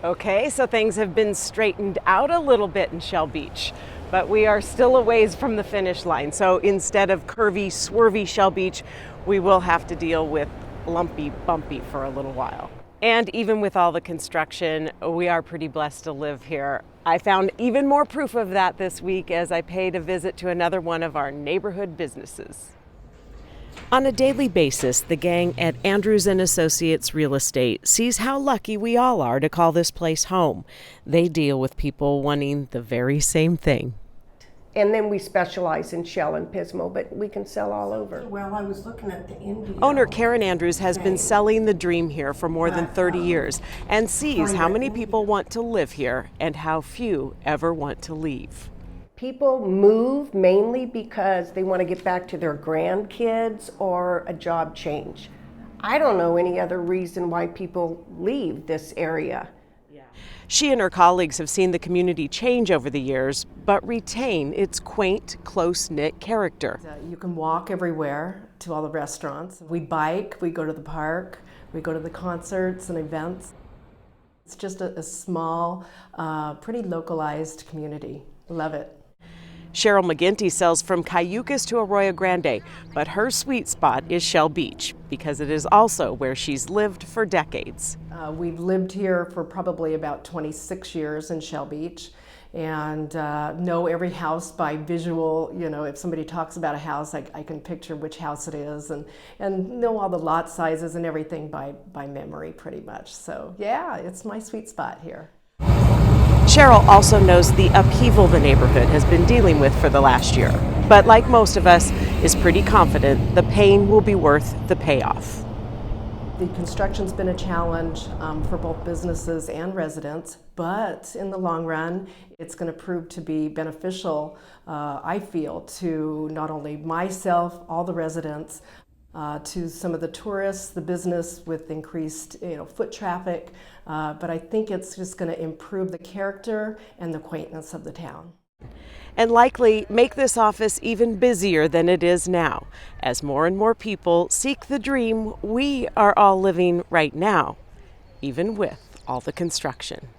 Okay, so things have been straightened out a little bit in Shell Beach, but we are still a ways from the finish line. So instead of curvy, swervy Shell Beach, we will have to deal with lumpy, bumpy for a little while. And even with all the construction, we are pretty blessed to live here. I found even more proof of that this week as I paid a visit to another one of our neighborhood businesses. On a daily basis, the gang at Andrews & Associates Real Estate sees how lucky we all are to call this place home. They deal with people wanting the very same thing. And then we specialize in Shell and Pismo, but we can sell all over. Well, I was looking at the India. Owner Karen Andrews has been selling the dream here for more than 30 years and sees how many people want to live here and how few ever want to leave. People move mainly because they want to get back to their grandkids or a job change. I don't know any other reason why people leave this area. She and her colleagues have seen the community change over the years, but retain its quaint, close-knit character. You can walk everywhere to all the restaurants. We bike, we go to the park, we go to the concerts and events. It's just a small, pretty localized community. Love it. Cheryl McGinty sells from Cayucas to Arroyo Grande, but her sweet spot is Shell Beach because it is also where she's lived for decades. We've lived here for probably about 26 years in Shell Beach and know every house by visual. You know, if somebody talks about a house, I can picture which house it is and know all the lot sizes and everything by memory pretty much. So yeah, it's my sweet spot here. Cheryl also knows the upheaval the neighborhood has been dealing with for the last year, but like most of us, is pretty confident the pain will be worth the payoff. The construction's been a challenge for both businesses and residents, but in the long run, it's going to prove to be beneficial, I feel, to not only myself, all the residents, to some of the tourists, the business with increased foot traffic, but I think it's just going to improve the character and the quaintness of the town. And likely make this office even busier than it is now, as more and more people seek the dream we are all living right now, even with all the construction.